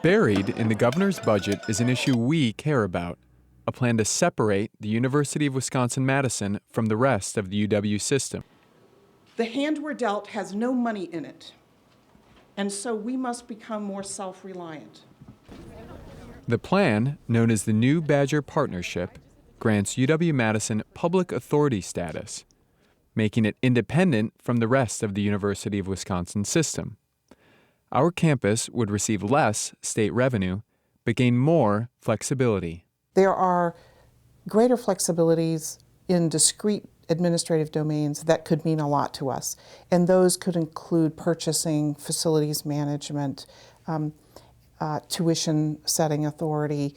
Buried in the governor's budget is an issue we care about, a plan to separate the University of Wisconsin-Madison from the rest of the UW system. The hand we're dealt has no money in it, and so we must become more self-reliant. The plan, known as the New Badger Partnership, grants UW-Madison public authority status, making it independent from the rest of the University of Wisconsin system. Our campus would receive less state revenue, but gain more flexibility. There are greater flexibilities in discrete administrative domains that could mean a lot to us, and those could include purchasing, facilities management, tuition setting authority,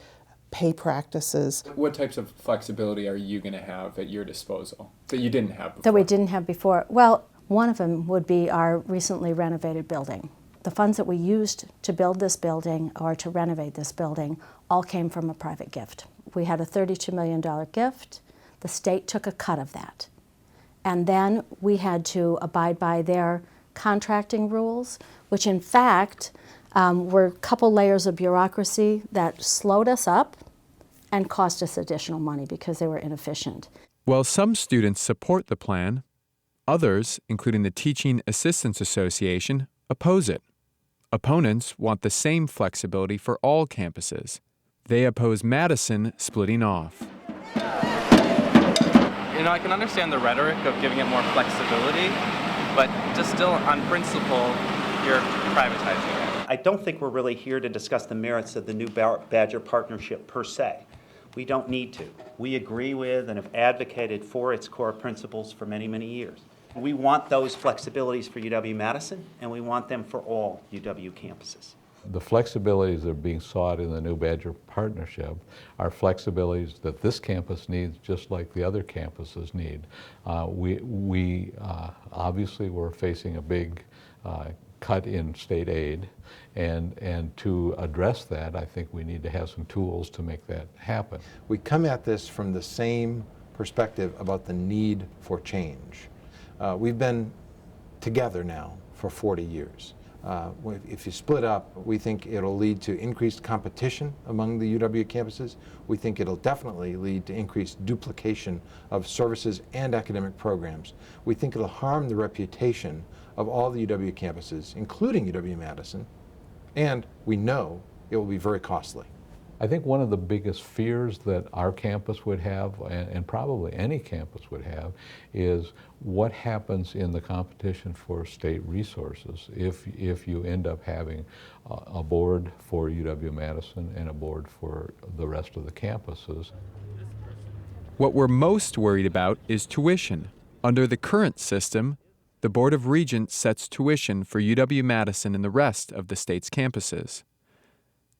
pay practices. What types of flexibility are you going to have at your disposal that you didn't have before? That we didn't have before? Well, one of them would be our recently renovated building. The funds that we used to build this building or to renovate this building all came from a private gift. We had a $32 million gift. The state took a cut of that. And then we had to abide by their contracting rules, which in fact were a couple layers of bureaucracy that slowed us up and cost us additional money because they were inefficient. While some students support the plan, others, including the Teaching Assistants Association, oppose it. Opponents want the same flexibility for all campuses. They oppose Madison splitting off. You know, I can understand the rhetoric of giving it more flexibility, but just still on principle, you're privatizing it. I don't think we're really here to discuss the merits of the New Badger Partnership per se. We don't need to. We agree with and have advocated for its core principles for many, many years. We want those flexibilities for UW-Madison, and we want them for all UW campuses. The flexibilities that are being sought in the New Badger Partnership are flexibilities that this campus needs just like the other campuses need. We obviously we're facing a big cut in state aid, and to address that, I think we need to have some tools to make that happen. We come at this from the same perspective about the need for change. We've been together now for 40 years. If you split up, we think it'll lead to increased competition among the UW campuses. We think it'll definitely lead to increased duplication of services and academic programs. We think it'll harm the reputation of all the UW campuses, including UW-Madison, and we know it will be very costly. I think one of the biggest fears that our campus would have, and probably any campus would have, is what happens in the competition for state resources if you end up having a board for UW-Madison and a board for the rest of the campuses. What we're most worried about is tuition. Under the current system, the Board of Regents sets tuition for UW-Madison and the rest of the state's campuses.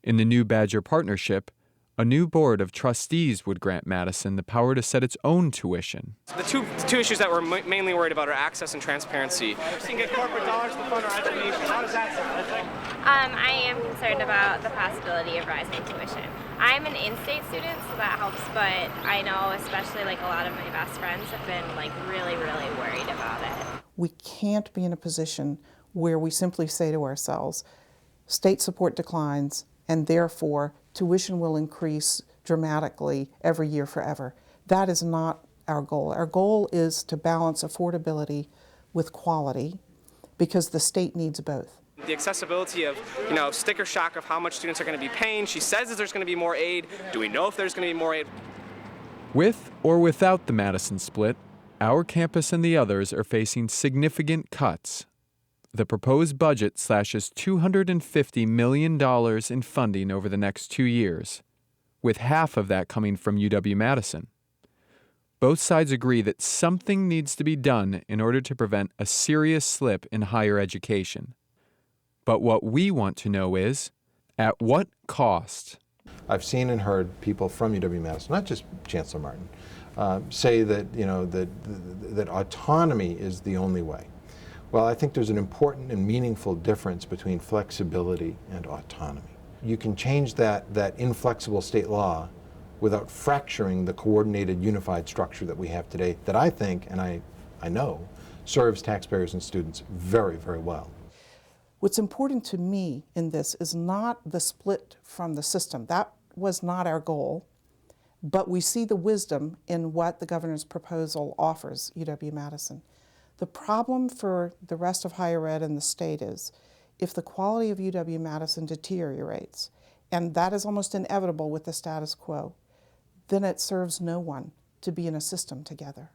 In the New Badger Partnership, a new board of trustees would grant Madison the power to set its own tuition. The two issues that we're mainly worried about are access and transparency. We can get corporate dollars to fund our education. How does that sound? I am concerned about the possibility of rising tuition. I'm an in-state student, so that helps, but I know especially like a lot of my best friends have been like really, really worried about it. We can't be in a position where we simply say to ourselves, state support declines, and therefore tuition will increase dramatically every year forever. That is not our goal. Our goal is to balance affordability with quality because the state needs both. The accessibility of, sticker shock of how much students are going to be paying. She says that there's going to be more aid. Do we know if there's going to be more aid? With or without the Madison split, our campus and the others are facing significant cuts. The proposed budget slashes $250 million in funding over the next 2 years, with half of that coming from UW-Madison. Both sides agree that something needs to be done in order to prevent a serious slip in higher education. But what we want to know is, at what cost? I've seen and heard people from UW-Madison, not just Chancellor Martin, say that, that autonomy is the only way. Well, I think there's an important and meaningful difference between flexibility and autonomy. You can change that inflexible state law without fracturing the coordinated, unified structure that we have today that I think, and I know, serves taxpayers and students very, very well. What's important to me in this is not the split from the system. That was not our goal, but we see the wisdom in what the governor's proposal offers UW-Madison. The problem for the rest of higher ed in the state is if the quality of UW-Madison deteriorates, and that is almost inevitable with the status quo, then it serves no one to be in a system together.